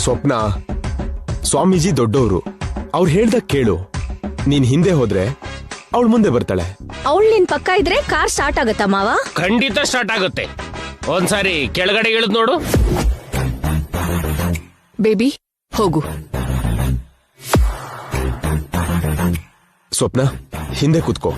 ಸ್ವಪ್ನ, ಸ್ವಾಮೀಜಿ ದೊಡ್ಡವರು, ಅವ್ರು ಹೇಳ್ದಾಗ ಕೇಳು. ನೀನ್ ಹಿಂದೆ ಹೋದ್ರೆ ಅವಳು ಮುಂದೆ ಬರ್ತಾಳೆ. ಅವಳು ನಿನ್ ಪಕ್ಕ ಇದ್ರೆ ಕಾರ್ ಸ್ಟಾರ್ಟ್ ಆಗತ್ತಾ ಮಾವ? ಖಂಡಿತ ಸ್ಟಾರ್ಟ್ ಆಗುತ್ತೆ. ಒಂದ್ಸಾರಿ ಕೆಳಗಡೆ ಇಳಿದ್ ನೋಡು. ಬೇಬಿ ಹೋಗು. ಸ್ವಪ್ನ, ಹಿಂದೆ ಕೂತ್ಕೋ.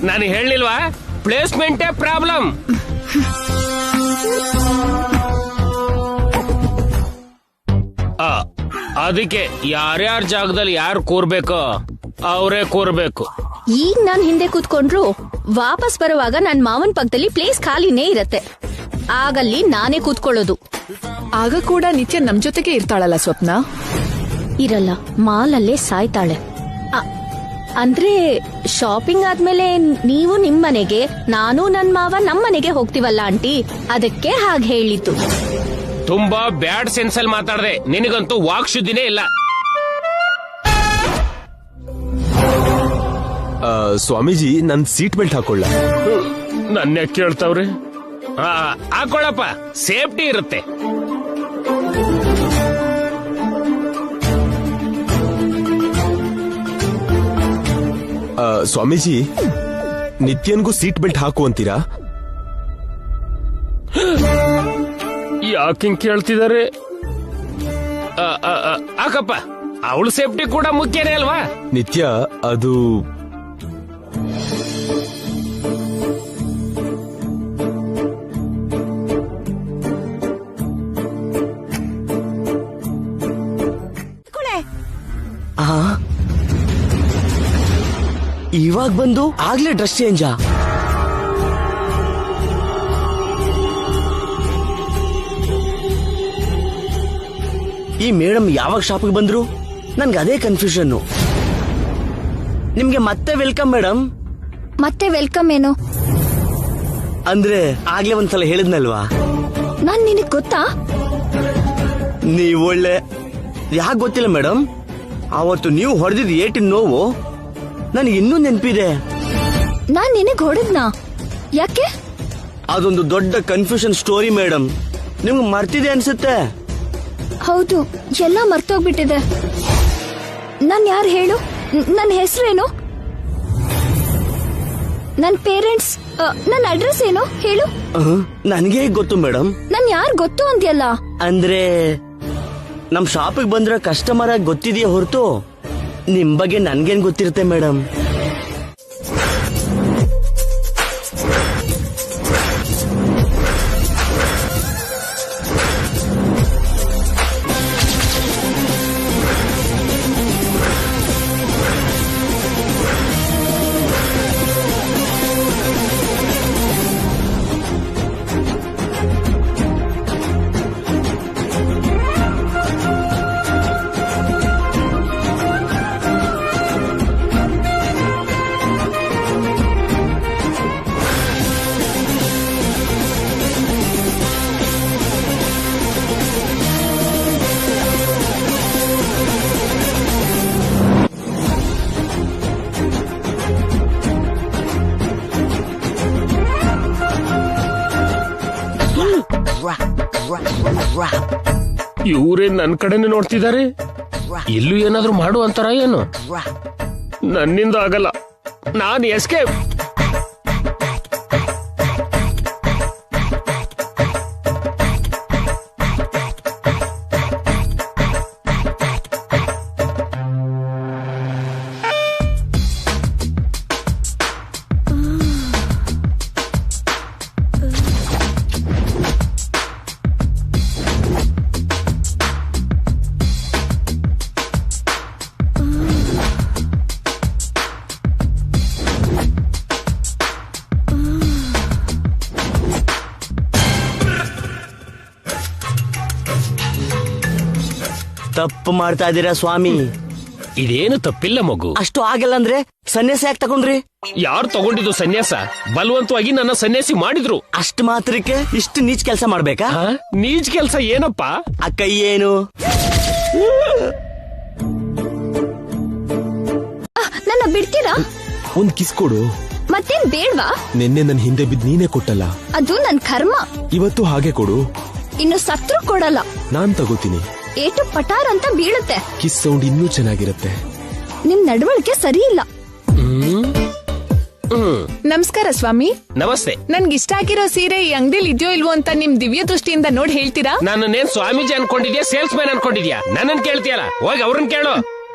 ನಾನು ಹೇಳಿಲ್ವಾ, ಪ್ಲೇಸ್ಮೆಂಟೇ ಪ್ರಾಬ್ಲಮ್. ಅದಕ್ಕೆ ಯಾರ್ಯಾರ ಜಾಗದಲ್ಲಿ ಯಾರು ಕೂರ್ಬೇಕೋ ಅವರೇ ಕೂರ್ಬೇಕು. ಈಗ ನಾನ್ ಹಿಂದೆ ಕೂತ್ಕೊಂಡ್ರು ವಾಪಸ್ ಬರುವಾಗ ನನ್ ಮಾವನ್ ಪಕ್ಕದಲ್ಲಿ ಪ್ಲೇಸ್ ಖಾಲಿನೇ ಇರತ್ತೆ. ಆಗಲ್ಲಿ ನಾನೇ ಕೂತ್ಕೊಳ್ಳೋದು. ಆಗ ಕೂಡ ನಿತ್ಯ ನಮ್ ಜೊತೆಗೆ ಇರ್ತಾಳಲ್ಲ ಸ್ವಪ್ನ? ಇರಲ್ಲ, ಮಾಲಲ್ಲೇ ಸಾಯ್ತಾಳೆ. ಅಂದ್ರೆ ಶಾಪಿಂಗ್ ಆದ್ಮೇಲೆ ನೀವು ನಿಮ್ ಮನೆಗೆ, ನಾನು ನನ್ ಮಾವ ನಮ್ ಮನೆಗೆ ಹೋಗ್ತೀವಲ್ಲ ಆಂಟಿ, ಅದಕ್ಕೆ ಹಾಗೆ ಹೇಳಿದ್ದು. ತುಂಬಾ ಬ್ಯಾಡ್ ಸೆನ್ಸ್ ಅಲ್ಲಿ ಮಾತಾಡದೆ. ನಿನಗಂತೂ ವಾಕ್ ಶುದ್ಧಿನೇ ಇಲ್ಲ. ಸ್ವಾಮೀಜಿ, ನನ್ ಸೀಟ್ ಬೆಲ್ಟ್ ಹಾಕೊಳ್ಳ. ನನ್ನೇ ಕೇಳ್ತಾವ್ರಿ. ಹಾಕೊಳ್ಳಪ್ಪ, ಸೇಫ್ಟಿ ಇರುತ್ತೆ. ಸ್ವಾಮೀಜಿ, ನಿತ್ಯನ್ಗೂ ಸೀಟ್ ಬೆಲ್ಟ್ ಹಾಕು ಅಂತೀರಾ? ಯಾಕಿಂಗ್ ಕೇಳ್ತಿದ್ದಾರೆ? ಹಾಕಪ್ಪ, ಅವಳು ಸೇಫ್ಟಿ ಕೂಡ ಮುಖ್ಯನೇ ಅಲ್ವಾ? ನಿತ್ಯ, ಅದು ಇವಾಗ ಬಂದು ಆಗ್ಲೇ ಡ್ರೆಸ್ ಚೇಂಜಾ? ಈ ಮೇಡಮ್ ಯಾವಾಗ ಶಾಪಿಗೆ ಬಂದ್ರು? ನನ್ಗೆ ಅದೇ ಕನ್ಫ್ಯೂಷನ್. ನಿಮ್ಗೆ ಮತ್ತೆ ವೆಲ್ಕಮ್ ಮೇಡಮ್. ಮತ್ತೆ ವೆಲ್ಕಮ್ ಏನು? ಅಂದ್ರೆ ಆಗ್ಲೇ ಒಂದ್ಸಲ ಹೇಳಿದ್ನಲ್ವಾ? ನಾನ್ ನಿನಗ್ ಗೊತ್ತಾ? ನೀವ್ ಒಳ್ಳೆ. ಯಾಕೆ ಗೊತ್ತಿಲ್ಲ ಮೇಡಮ್, ಅವತ್ತು ನೀವು ಹೊಡೆದಿದ್ ಏಟಿನ ನೋವು ನನಗೆ ಇನ್ನೂ ನೆನಪಿದೆ. ನಾನ್ ನಿನಗ್ ಹೊಡೆದ್ನಾ? ಯಾಕೆ? ಅದೊಂದು ದೊಡ್ಡ ಕನ್ಫ್ಯೂಷನ್ ಸ್ಟೋರಿ ಮೇಡಮ್. ನಿಮ್ಗೆ ಮರ್ತಿದೆ ಅನ್ಸುತ್ತೆ. ಹೌದು, ಎಲ್ಲ ಮರ್ತೋಗ್ಬಿಟ್ಟಿದೆ. ನಾನ್ ಯಾರು ಹೇಳು? ನನ್ನ ಹೆಸರೇನು? ನನ್ ಪೇರೆಂಟ್ಸ್, ನನ್ನ ಅಡ್ರೆಸ್ ಏನು ಹೇಳು? ನನಗೆ ಗೊತ್ತು ಮೇಡಮ್. ನನ್ ಯಾರು ಗೊತ್ತು ಅಂದ್ಯಲ್ಲ? ಅಂದ್ರೆ ನಮ್ ಶಾಪಿಗೆ ಬಂದ್ರೆ ಕಸ್ಟಮರ್ ಆಗಿ ಗೊತ್ತಿದೆಯಾ ಹೊರತು ನಿಮ್ ಬಗ್ಗೆ ನನ್ಗೇನ್ ಗೊತ್ತಿರುತ್ತೆ ಮೇಡಮ್. ಇವರೇ ನನ್ ಕಡೆನೆ ನೋಡ್ತಿದ್ದಾರೆ. ಇಲ್ಲೂ ಏನಾದ್ರೂ ಮಾಡು ಅಂತಾರ ಏನು? ನನ್ನಿಂದ ಆಗಲ್ಲ, ನಾನು ಎಸ್ಕೇಪ್. ತಪ್ಪು ಮಾಡ್ತಾ ಇದೀರಾ ಸ್ವಾಮಿ. ಇದೇನು ತಪ್ಪಿಲ್ಲ ಮಗು. ಅಷ್ಟು ಆಗಲ್ಲ ಅಂದ್ರೆ ಸನ್ಯಾಸ ಯಾಕೆ ತಗೊಂಡ್ರಿ? ಯಾರು ತಗೊಂಡಿದ್ದು ಸನ್ಯಾಸ? ಬಲವಂತವಾಗಿ ನನ್ನ ಸನ್ಯಾಸಿ ಮಾಡಿದ್ರು. ಅಷ್ಟು ಮಾತ್ರಕ್ಕೆ ಇಷ್ಟು ನೀಚ್ ಕೆಲಸ ಮಾಡ್ಬೇಕಾ? ನೀಚ್ ಕೆಲ್ಸ ಏನಪ್ಪ? ಆ ಕೈ ಏನು? ನನ್ನ ಬಿಡ್ತೀರಾ? ಒಂದ್ ಕಿಸ್ ಕೊಡು. ಮತ್ತೇನ್ ಬೇಡ್ವಾ? ನಿನ್ನೆ ನನ್ ಹಿಂದೆ ಬಿದ್ದು ನೀನೇ ಕೊಟ್ಟಲ್ಲ. ಅದು ನನ್ ಕರ್ಮ. ಇವತ್ತು ಹಾಗೆ ಕೊಡು. ಇನ್ನು ಸತ್ರು ಕೊಡಲ್ಲ. ನಾನ್ ತಗೋತೀನಿ. ಏಟು ಪಟಾರ್ ಅಂತ ಬೀಳುತ್ತೆ. ಕಿಸ್ ಸೌಂಡ್ ಇನ್ನೂ ಚೆನ್ನಾಗಿರುತ್ತೆ. ನಿಮ್ ನಡವಳಿಕೆ ಸರಿ ಇಲ್ಲ. ನಮಸ್ಕಾರ ಸ್ವಾಮಿ. ನಮಸ್ತೆ. ನನ್ಗಿಷ್ಟ ಆಗಿರೋ ಸೀರೆ ಈ ಅಂಗಡಿಲಿ ಇದೆಯೋ ಇಲ್ವೋ ಅಂತ ನಿಮ್ ದಿವ್ಯ ದೃಷ್ಟಿಯಿಂದ ನೋಡಿ ಹೇಳ್ತೀರಾ? ನನ್ನೇನ್ ಸ್ವಾಮೀಜಿ ಅನ್ಕೊಂಡಿದ್ಯಾ, ಸೇಲ್ಸ್ ಮ್ಯಾನ್ ಅನ್ಕೊಂಡಿದ್ಯಾ? ನನ್ನನ್ ಕೇಳ್ತೀಯಲ್ಲ, ಹೋಗಿ ಅವ್ರನ್ನ ಕೇಳು.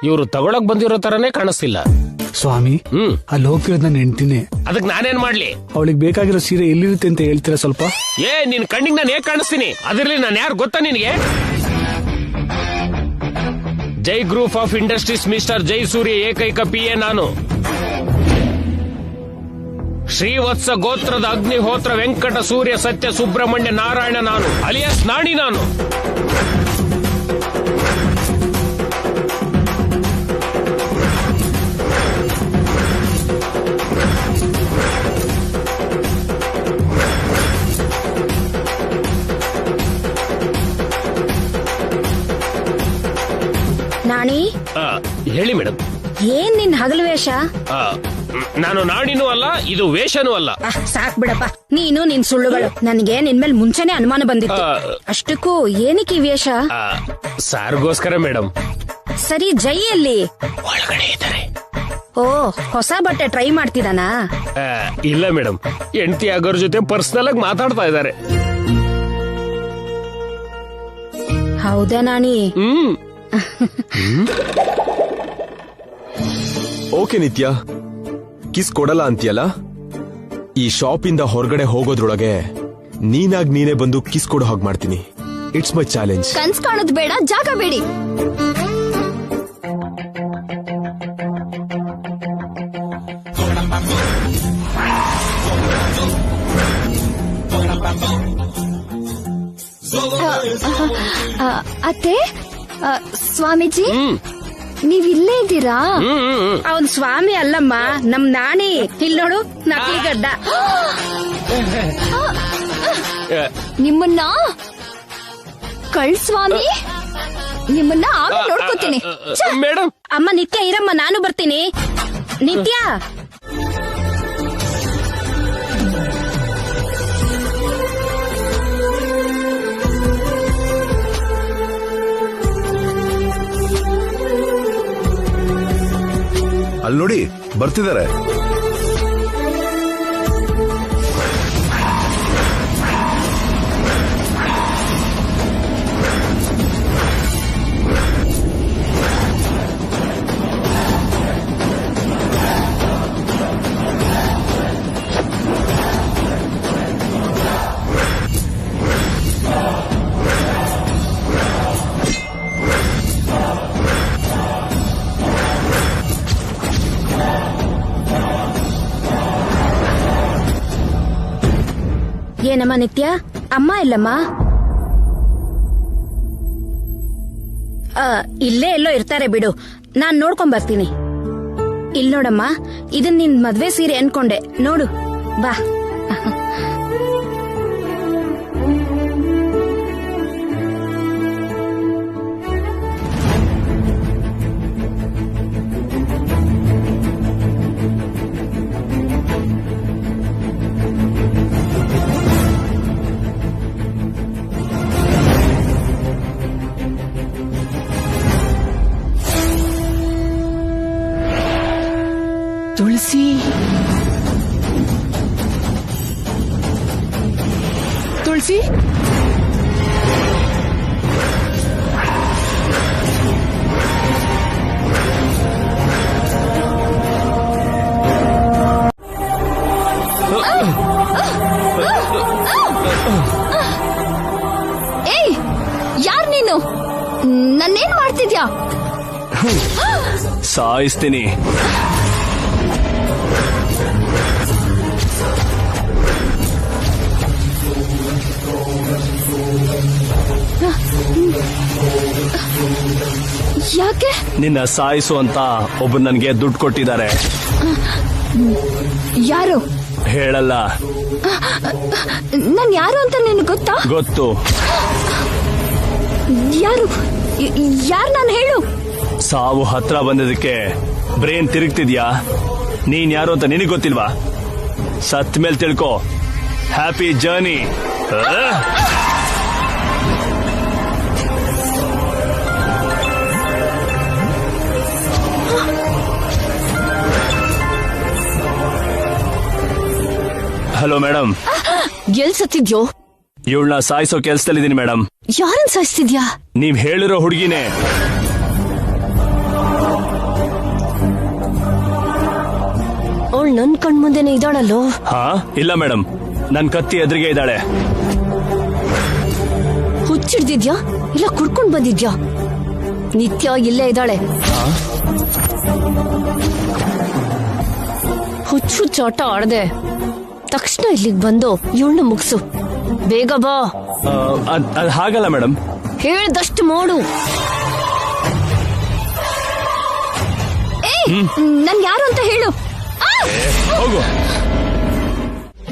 ಇವ್ರು ತಗೊಳಕ್ ಬಂದಿರೋ ತರನೇ ಕಾಣಿಸ್ತಿಲ್ಲ. ಸ್ವಾಮಿ, ಅಲ್ಲಿ ಹೋಗ್ತಿರೋದ್ ನನ್ನ ಹೆಂಡ್ತಿನೇ. ಅದಕ್ ನಾನೇನ್ ಮಾಡ್ಲಿ? ಅವಳಿಗೆ ಬೇಕಾಗಿರೋ ಸೀರೆ ಎಲ್ಲಿರುತ್ತೆ ಅಂತ ಹೇಳ್ತೀರಾ ಸ್ವಲ್ಪ? ನಿನ್ ಕಣ್ಣಿಗೆ ನಾನು ಹೇಗ್ ಕಾಣಿಸ್ತೀನಿ? ಅದ್ರಲ್ಲಿ ನಾನು ಯಾರು ಗೊತ್ತಾ ನಿನಗೆ? ಜೈ ಗ್ರೂಪ್ ಆಫ್ ಇಂಡಸ್ಟ್ರೀಸ್ ಮಿಸ್ಟರ್ ಜೈ ಸೂರ್ಯ ಏಕೈಕ PA ನಾನು. ಶ್ರೀವತ್ಸ ಗೋತ್ರದ ಅಗ್ನಿಹೋತ್ರ ವೆಂಕಟ ಸೂರ್ಯ ಸತ್ಯ ಸುಬ್ರಹ್ಮಣ್ಯ ನಾರಾಯಣ ನಾನು, ಅಲಿಯಾಸ್ ನಾಣಿ ನಾನು. ನಾಣಿ, ಹೇಳಿ ಮೇಡಮ್. ಏನ್ ನಿನ್ ಹಗಲು ವೇಷ? ನಾನು ನಾಣಿನೂ ಅಲ್ಲ, ಇದು ವೇಷನೂ ಅಲ್ಲ. ಸಾಕ್ ಬಿಡಪ್ಪ, ನೀನು ನಿನ್ ಸುಳ್ಳುಗಳು. ನನಗೆ ನಿನ್ ಮೇಲೆ ಮುಂಚೆನೆ ಅನುಮಾನ ಬಂದಿತ್ತು. ಅಷ್ಟಕ್ಕೂ ಏನಕ್ಕೆ ಈ ವೇಷ? ಸಾರ್ಗೋಸ್ಕರ ಮೇಡಮ್. ಸರಿ, ಜೈಯಲ್ಲಿ ಒಳಗಡೆ ಇದ್ದಾರೆ. ಓ, ಹೊಸ ಬಟ್ಟೆ ಟ್ರೈ ಮಾಡ್ತಿದಾನಾ? ಇಲ್ಲ ಮೇಡಮ್, ಹೆಂಡತಿ ಆಗೋರ್ ಜೊತೆ ಪರ್ಸನಲ್ ಆಗಿ ಮಾತಾಡ್ತಾ ಇದ್ದಾರೆ. ಹೌದಾ ನಾಣಿ? ಓಕೆ ನಿತ್ಯ, ಕಿಸ್ ಕೊಡಲ್ಲ ಅಂತೀಯಲ್ಲ? ಈ ಶಾಪ್ ಇಂದ ಹೊರಗಡೆ ಹೋಗೋದ್ರೊಳಗೆ ನೀನಾಗ್ ನೀನೇ ಬಂದು ಕಿಸ್ ಕೊಡೋ ಹಾಗೆ ಮಾಡ್ತೀನಿ. It's my challenge. ಕನ್ಸ್ ಕಾಣೋದ್ ಬೇಡ, ಜಾಗ ಬೇಡಿ. ಅತ್ತೆ, ಸ್ವಾಮೀಜಿ ನೀವಿಲ್ಲೇ ಇದ್ದೀರಾ? ಅವನ್ ಸ್ವಾಮಿ ಅಲ್ಲಮ್ಮ, ನಮ್ ನಾಣಿ. ಇಲ್ಲಿ ನೋಡು, ನಕಲಿ ಗಡ್ಡ. ನಿಮ್ಮನ್ನ ಸ್ವಾಮಿ, ನಿಮ್ಮನ್ನ ಆಮೇಲೆ ನೋಡ್ಕೋತೀನಿ. ಮೇಡಮ್, ಅಮ್ಮ ನಿತ್ಯ ಇರಮ್ಮ, ನಾನು ಬರ್ತೀನಿ. ನಿತ್ಯ, ಅಲ್ಲಿ ನೋಡಿ, ಬರ್ತಿದ್ದಾರೆ. ಏನಮ್ಮ ನಿತ್ಯ, ಅಮ್ಮ ಇಲ್ಲಮ್ಮ? ಇಲ್ಲೇ ಎಲ್ಲೋ ಇರ್ತಾರೆ ಬಿಡು, ನಾನ್ ನೋಡ್ಕೊಂಡ್ ಬರ್ತೀನಿ. ಇಲ್ ನೋಡಮ್ಮ, ಇದನ್ ನಿನ್ ಮದ್ವೆ ಸೀರೆ ಅನ್ಕೊಂಡೆ, ನೋಡು ಬಾ. ತುಳಸಿ, ತುಳಸಿ, ಏಯ್, ಯಾರ್ ನೀನು? ನನ್ನೇನ್ ಮಾಡ್ತಿದ್ಯಾ? ಸಾಯಿಸ್ತೀನಿ. ಯಾಕೆ? ನಿನ್ನ ಸಾಯಿಸು ಅಂತ ಒಬ್ರು ನನ್ಗೆ ದುಡ್ಡು ಕೊಟ್ಟಿದ್ದಾರೆ. ಯಾರು? ಹೇಳಲ್ಲ. ನಾನ್ ಯಾರು ಅಂತ ನಿನಗೆ ಗೊತ್ತಾ? ಗೊತ್ತು. ಯಾರು? ಯಾರು? ನಾನು ಹೇಳು. ಸಾವು ಹತ್ರ ಬಂದಿದ್ದಕ್ಕೆ ಬ್ರೇನ್ ತಿರುಗ್ತಿದ್ಯಾ? ನೀನ್ ಯಾರು ಅಂತ ನಿನಗ್ ಗೊತ್ತಿಲ್ವಾ? ಸತ್ ಮೇಲೆ ತಿಳ್ಕೊ. Happy journey. Hello madam. ಎಲ್ ಸತ್ತಿದ್ಯೋ? ಇವಳನ್ನ ಸಾಯಿಸೋ ಕೆಲ್ಸದಲ್ಲಿದ್ದೀನಿ ಮೇಡಮ್. ಯಾರನ್ ಸಾಯಿಸ್ತಿದ್ಯಾ? ನೀವ್ ಹೇಳಿರೋ ಹುಡುಗಿನೇ. ಅವಳು ನನ್ ಕಣ್ಮುಂದೆನೆ ಇದ್ದಾಳಲ್ಲೋ? ಹಾ, ಇಲ್ಲ ಮೇಡಮ್, ನನ್ ಕತ್ತಿ ಎದುರಿಗೆ ಇದ್ದಾಳೆ. ಹುಚ್ಚಿಡ್ದಿದ್ಯಾ ಇಲ್ಲ ಕುಡ್ಕೊಂಡ್ ಬಂದಿದ್ಯಾ? ನಿತ್ಯ ಇಲ್ಲೇ ಇದ್ದಾಳೆ. ಹುಚ್ಚಾಟ ಆಡ್ದೆ ತಕ್ಷಣ ಇಲ್ಲಿಗೆ ಬಂದು ಇವಳನ್ನ ಮುಗಿಸು. ಬೇಗ ಬಾ. ಅದ್ ಹಾಗಲ್ಲ ಮೇಡಮ್. ಹೇಳ್ದಷ್ಟು ಮಾಡು. ನನ್ ಯಾರು ಅಂತ ಹೇಳು. ಹೋಗು.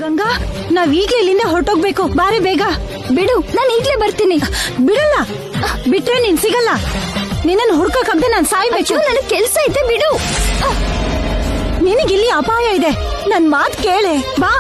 ಗಂಗಾ, ನಾವ್ ಈಗ್ಲೇ ಇಲ್ಲಿಂದ ಹೊರಟೋಗ್ಬೇಕು. ಬಾರೆ ಬೇಗ. ಬಿಡು, ನಾನು ಈಗ್ಲೇ ಬರ್ತೀನಿ. ಬಿಡಲ್ಲ. ಬಿಟ್ರೆ ನೀನ್ ಸಿಗಲ್ಲ. ನಿನ್ನನ್ನು ಹುಡ್ಕೋಕಾಗ್ದೆ ನಾನ್ ಸಾಯ್ಬೇಕು. ನನಗೆ ಕೆಲ್ಸ ಐತೆ, ಬಿಡು. ನಿನಗಿಲ್ಲಿ ಅಪಾಯ ಇದೆ. ನನ್ ಮಾತ್ ಕೇಳೆ, ಬಾ.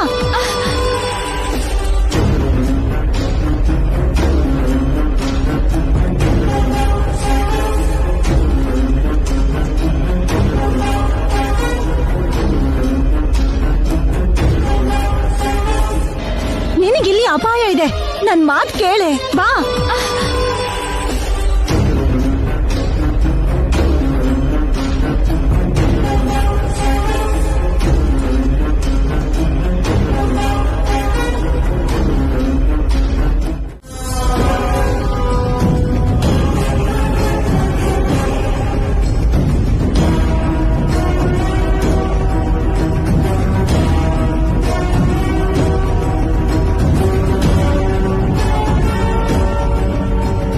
ನಿನಗಿಲ್ಲಿ ಅಪಾಯ ಇದೆ. ನನ್ ಮಾತ್ ಕೇಳೆ, ಬಾ.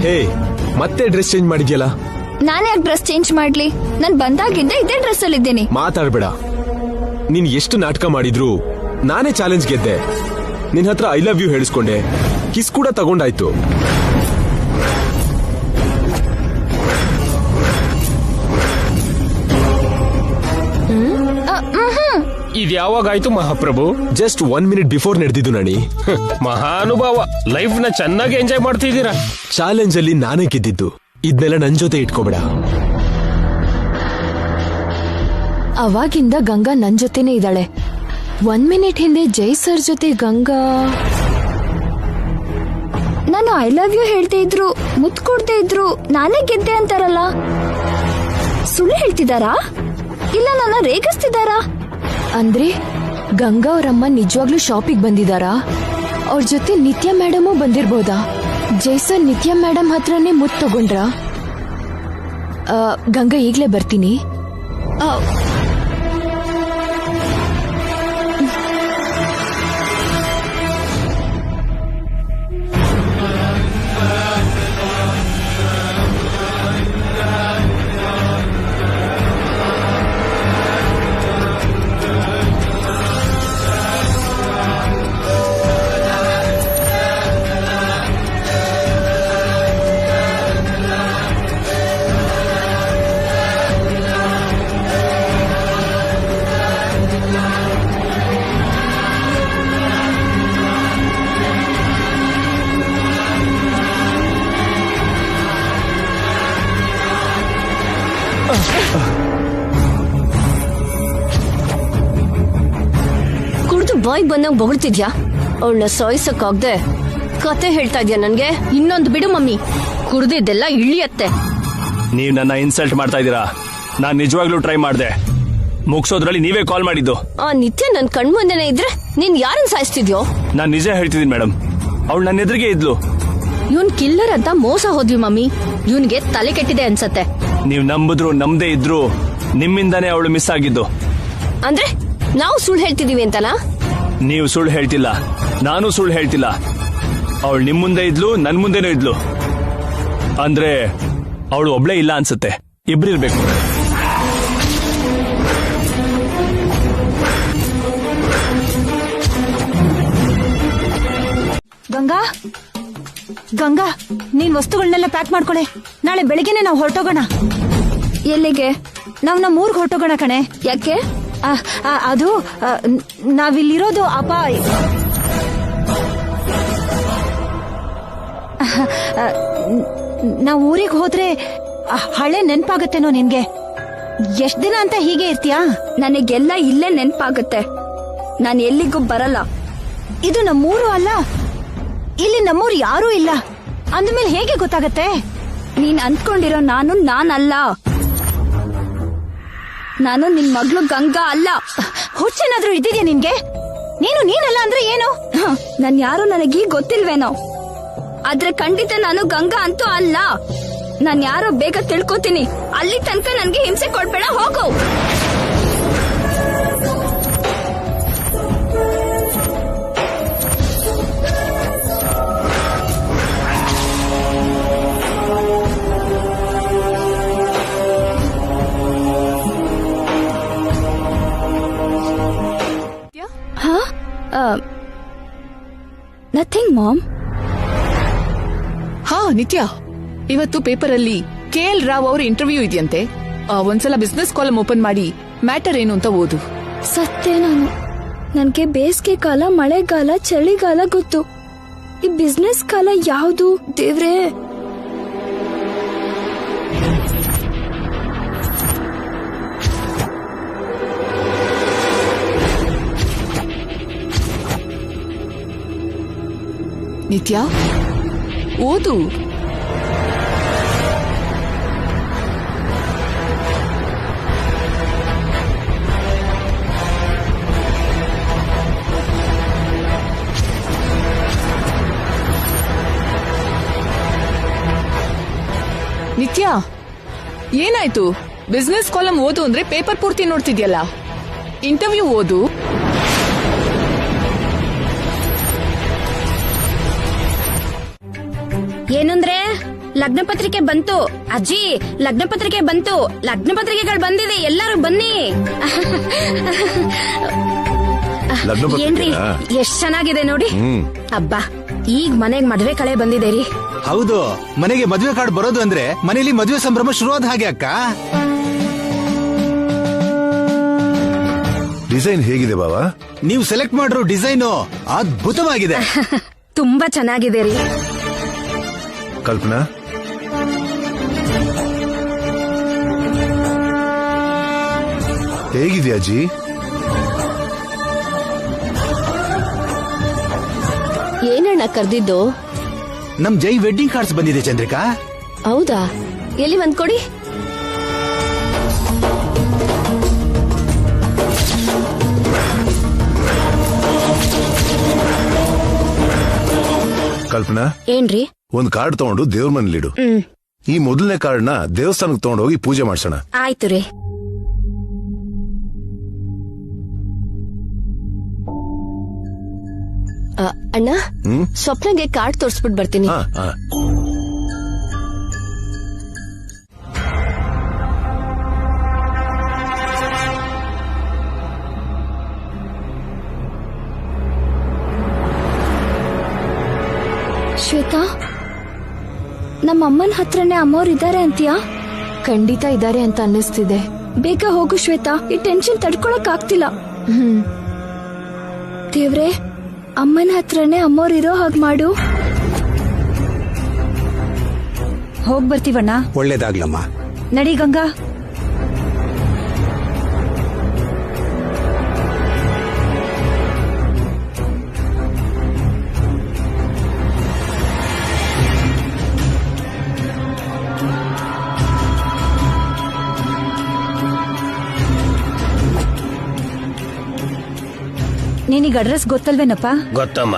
ಹೇ, ಮತ್ತೆ ಡ್ರೆಸ್ ಚೇಂಜ್ ಮಾಡಿದ್ಯಲ್ಲ? ನಾನು ಯಾಕೆ ಡ್ರೆಸ್ ಚೇಂಜ್ ಮಾಡ್ಲಿ? ನಾನ್ ಬಂದಾಗಿಂದ ಇದೇ ಡ್ರೆಸ್ ಅಲ್ಲಿ ಇದ್ದೀನಿ. ಮಾತಾಡ್ಬೇಡ. ನೀನ್ ಎಷ್ಟು ನಾಟಕ ಮಾಡಿದ್ರು ನಾನೇ ಚಾಲೆಂಜ್ ಗೆದ್ದೆ. ನಿನ್ ಹತ್ರ ಐ ಲವ್ ಯು ಹೇಳಿಸ್ಕೊಂಡೆ, ಕಿಸ್ ಕೂಡ ತಗೊಂಡಾಯ್ತು. ಇದು ಯಾವಾಗಾಯ್ತು ಮಹಾಪ್ರಭು? ಜಸ್ಟ್ 1 minute ಬಿಫೋರ್ ನಡೆದಿದ್ದು ನಣಿ. ಮಹಾನುಭಾವ, ಲೈಫ್ ನ ಚೆನ್ನಾಗಿ ಎಂಜಾಯ್ ಮಾಡ್ತಿದ್ದೀರಾ. ಚಾಲೆಂಜ್ ಅಲ್ಲಿ ನಾನೇ ಗೆದ್ದಿದ್ದು. ಇದನ್ನೆಲ್ಲ ನನ್ ಜೊತೆ ಇಟ್ಕೋಬೇಡ. ಅವಾಗಿಂದ ಗಂಗಾ ನನ್ ಜೊತೆನೆ ಇದ್ದಾಳೆ. 1 minute ಹಿಂದೆ ಜೈ ಸರ್ ಜೊತೆ ಗಂಗಾ ನಾನು ಐ ಲವ್ ಯು ಹೇಳ್ತಾ ಇದ್ರು, ಮುತ್ ಕೊಡ್ತಾ ಇದ್ರು, ನಾನೇ ಗೆದ್ದೆ ಅಂತಾರಲ್ಲ. ಸುಳ್ಳು ಹೇಳ್ತಿದಾರಾ ಇಲ್ಲ ನನ್ನ ರೇಗಿಸ್ತಿದಾರಾ? ಅಂದ್ರೆ ಗಂಗಾ ಅವರಮ್ಮ ನಿಜವಾಗ್ಲೂ ಶಾಪಿಗೆ ಬಂದಿದಾರಾ? ಅವ್ರ ಜೊತೆ ನಿತ್ಯ ಮೇಡಮು ಬಂದಿರ್ಬೋದಾ? ಜೈ ಸರ್ ನಿತ್ಯ ಮೇಡಮ್ ಹತ್ರನೇ ಮುತ್ ತಗೊಂಡ್ರ? ಗಂಗಾ ಈಗ್ಲೇ ಬರ್ತೀನಿ. ಕುಡ್ದು ಬಾಯ್ ಬಂದಂಗ್ ಬೊಗಳ್ತಿದ್ಯಾ? ಅವಳನ್ನ ಸಾಯಿಸಕ್ಕಾಗ್ದೆ ಕತೆ ಹೇಳ್ತಾ ಇದ್ಯಾ ನನ್ಗೆ? ಇನ್ನೊಂದು ಬಿಡು ಮಮ್ಮಿ, ಕುಡ್ದಿದ್ದೆಲ್ಲ ಇಳಿಯತ್ತೆ. ನೀವ್ ನನ್ನ ಇನ್ಸಲ್ಟ್ ಮಾಡ್ತಾ ಇದ್ದೀರಾ. ನಾನ್ ನಿಜವಾಗ್ಲೂ ಟ್ರೈ ಮಾಡ್ದೆ. ಮುಗ್ಸೋದ್ರಲ್ಲಿ ನೀವೇ ಕಾಲ್ ಮಾಡಿದ್ದು. ಆ ನಿತ್ಯ ನನ್ ಕಣ್ಮುಂದೆನೆ ಇದ್ರೆ ನೀನ್ ಯಾರನ್ನ ಸಾಯಿಸ್ತಿದ್ಯೋ? ನಾನ್ ನಿಜ ಹೇಳ್ತಿದ್ದೀನಿ ಮೇಡಮ್. ಅವಳು ನನ್ನ ಎದುರಿಗೆ ಇದ್ಲು. ಇವನ್ ಕಿಲ್ಲರ್ ಅಂತ ಮೋಸ ಹೋದ್ವಿ ಮಮ್ಮಿ. ಇವನ್ಗೆ ತಲೆ ಕೆಟ್ಟಿದೆ ಅನ್ಸತ್ತೆ. ನೀವ್ ನಂಬಿದ್ರು ನಂಬದೇ ಇದ್ರು ನಿಮ್ಮಿಂದಾನೇ ಅವಳು ಮಿಸ್ ಆಗಿದ್ದು. ಅಂದ್ರೆ ನಾವು ಸುಳ್ಳು ಹೇಳ್ತಿದೀವಿ ಅಂತನಾ? ನೀವು ಸುಳ್ಳು ಹೇಳ್ತಿಲ್ಲ, ನಾನು ಸುಳ್ಳು ಹೇಳ್ತಿಲ್ಲ. ಅವಳು ನಿಮ್ ಮುಂದೆ ಇದ್ಲು ನನ್ ಮುಂದೆನೂ ಇದ್ಲು ಅಂದ್ರೆ ಅವಳು ಒಬ್ಳೇ ಇಲ್ಲ ಅನ್ಸುತ್ತೆ, ಇಬ್ರಿರ್ಬೇಕು. ಗಂಗಾ ಗಂಗಾ, ನೀನ್ ವಸ್ತುಗಳನ್ನೆಲ್ಲ ಪ್ಯಾಕ್ ಮಾಡ್ಕೊಳೆ. ನಾಳೆ ಬೆಳಿಗ್ಗೆನೆ ನಾವು ಹೊರಟೋಗೋಣ. ಎಲ್ಲಿಗೆ? ನಾವ್ ನಮ್ಮ ಊರ್ಗ್ ಹೊರಟೋಗೋಣ ಕಣೆ. ಯಾಕೆ? ಅದು ನಾವಿಲ್ಲಿರೋದು ನಾವ್ ಊರಿಗೆ ಹೋದ್ರೆ ಹಳೆ ನೆನ್ಪಾಗತ್ತೇನೋ ನಿನ್ಗೆ. ಎಷ್ಟ್ ದಿನ ಅಂತ ಹೀಗೆ ಇರ್ತೀಯಾ? ನನಗೆಲ್ಲ ಇಲ್ಲೇ ನೆನ್ಪಾಗುತ್ತೆ. ನಾನು ಎಲ್ಲಿಗೂ ಬರಲ್ಲ. ಇದು ನಮ್ಮೂರು ಅಲ್ಲ, ಇಲ್ಲಿ ನಮ್ಮೂರು ಯಾರೂ ಇಲ್ಲ ಅಂದ್ಮೇಲೆ ಹೇಗೆ ಗೊತ್ತಾಗತ್ತೆ? ನೀನ್ ಅಂದ್ಕೊಂಡಿರೋ ನಾನಲ್ಲ. ನಾನು ನಿನ್ ಮಗಳು ಗಂಗಾ ಅಲ್ಲ. ಹುಚ್ಚೇನಾದ್ರೂ ಇದ್ದಿದ್ಯಾ ನಿನ್ಗೆ? ನೀನಲ್ಲ ಅಂದ್ರೆ ಏನು? ನನ್ ಯಾರು ನನಗೀಗ ಗೊತ್ತಿಲ್ವೇನೋ, ಆದ್ರೆ ಖಂಡಿತ ನಾನು ಗಂಗಾ ಅಂತೂ ಅಲ್ಲ. ನಾನ್ ಯಾರೋ ಬೇಗ ತಿಳ್ಕೊತೀನಿ. ಅಲ್ಲಿ ತನಕ ನನ್ಗೆ ಹಿಂಸೆ ಕೊಡ್ಬೇಡ, ಹೋಗು. Nothing mom. ಹಾ ನಿತ್ಯ, ಇವತ್ತು ಪೇಪರ್ ಅಲ್ಲಿ KL ರಾವ್ ಅವ್ರ ಇಂಟರ್ವ್ಯೂ ಇದೆಯಂತೆ. ಒಂದ್ಸಲ ಬಿಸ್ನೆಸ್ ಕಾಲಮ್ ಓಪನ್ ಮಾಡಿ ಮ್ಯಾಟರ್ ಏನು ಅಂತ ಓದು. ಸತ್ಯ, ನನ್ಗೆ ಬೇಸಿಗೆ ಕಾಲ, ಮಳೆಗಾಲ, ಚಳಿಗಾಲ ಗೊತ್ತು. ಈ ಬಿಸ್ನೆಸ್ ಕಾಲ ಯಾವುದು ದೇವ್ರೇ? ನಿತ್ಯ ಓದು. ನಿತ್ಯ ಏನಾಯ್ತು? ಬಿಸ್ನೆಸ್ ಕಾಲಮ್ ಓದು ಅಂದ್ರೆ ಪೇಪರ್ ಪೂರ್ತಿ ನೋಡ್ತಿದ್ಯಲ್ಲ. ಇಂಟರ್ವ್ಯೂ ಓದು. ಏನಂದ್ರೆ ಲಗ್ನ ಪತ್ರಿಕೆ ಬಂತು ಅಜ್ಜಿ, ಲಗ್ನ ಪತ್ರಿಕೆ ಬಂತು. ಲಗ್ನ ಪತ್ರಿಕೆಗಳು ಬಂದಿದೆ, ಎಲ್ಲರೂ ಬನ್ನಿ. ಏನ್ರಿ ಎಷ್ಟ್ ಚೆನ್ನಾಗಿದೆ ನೋಡಿ. ಅಬ್ಬಾ, ಈಗ ಮನೆಗ್ ಮದ್ವೆ ಕಳೆ ಬಂದಿದೆ ರೀ. ಹೌದು, ಮನೆಗೆ ಮದ್ವೆ ಕಾರ್ಡ್ ಬರೋದು ಅಂದ್ರೆ ಮನೇಲಿ ಮದ್ವೆ ಸಂಭ್ರಮ ಶುರುವಾದ ಹಾಗೆ ಅಕ್ಕ. ಡಿಸೈನ್ ಹೇಗಿದೆ ಬಾವಾ? ನೀವು ಸೆಲೆಕ್ಟ್ ಮಾಡಿರೋ ಡಿಸೈನು ಅದ್ಭುತವಾಗಿದೆ. ತುಂಬಾ ಚೆನ್ನಾಗಿದೆ ರೀ. ಕಲ್ಪನಾ, ಹೇಗಿದ್ಯಾ ಅಜ್ಜಿ? ಏನಣ್ಣ ಕರ್ದಿದ್ದು? ನಮ್ ಜೈ ವೆಡ್ಡಿಂಗ್ ಕಾರ್ಡ್ಸ್ ಬಂದಿದೆ ಚಂದ್ರಿಕಾ. ಹೌದಾ? ಎಲ್ಲಿ ಒಂದ್ ಕೊಡಿ. ಕಲ್ಪನಾ, ಏನ್ರಿ? ಒಂದ್ ಕಾರ್ಡ್ ತಗೊಂಡು ದೇವ್ರ ಮನೇಲಿಡು. ಈ ಮೊದಲನೇ ಕಾರ್ಡ್ನ ದೇವಸ್ಥಾನಕ್ಕೆ ತಗೊಂಡು ಹೋಗಿ ಪೂಜೆ ಮಾಡ್ಸೋಣ. ಆಯ್ತು ರೀ. ಅಣ್ಣ, ಸ್ವಪ್ನಗೆ ಕಾರ್ಡ್ ತೋರ್ಸ್ಬಿಟ್ಟು ಬರ್ತೀನಿ. ಶ್ವೇತಾ, ನಮ್ಮ ಅಮ್ಮನ ಹತ್ರನೇ ಅಮ್ಮವ್ರು ಇದ್ದಾರೆ ಅಂತೀಯಾ? ಖಂಡಿತ ಇದ್ದಾರೆ ಅಂತ ಅನ್ನಿಸ್ತಿದೆ. ಬೇಗ ಹೋಗು ಶ್ವೇತಾ, ಈ ಟೆನ್ಷನ್ ತಡ್ಕೊಳಕ್ ಆಗ್ತಿಲ್ಲ. ದೇವ್ರೆ, ಅಮ್ಮನ ಹತ್ರನೇ ಅಮ್ಮವ್ರು ಇರೋ ಹಾಗೆ ಮಾಡು. ಹೋಗ್ ಬರ್ತೀವಣ್ಣ. ಒಳ್ಳೇದಾಗ್ಲಮ್ಮ. ನಡಿ ಗಂಗಾ. ನಿನಗೆ ಅಡ್ರೆಸ್ ಗೊತ್ತಲ್ವೇನಪ್ಪ? ಗೊತ್ತಮ್ಮ.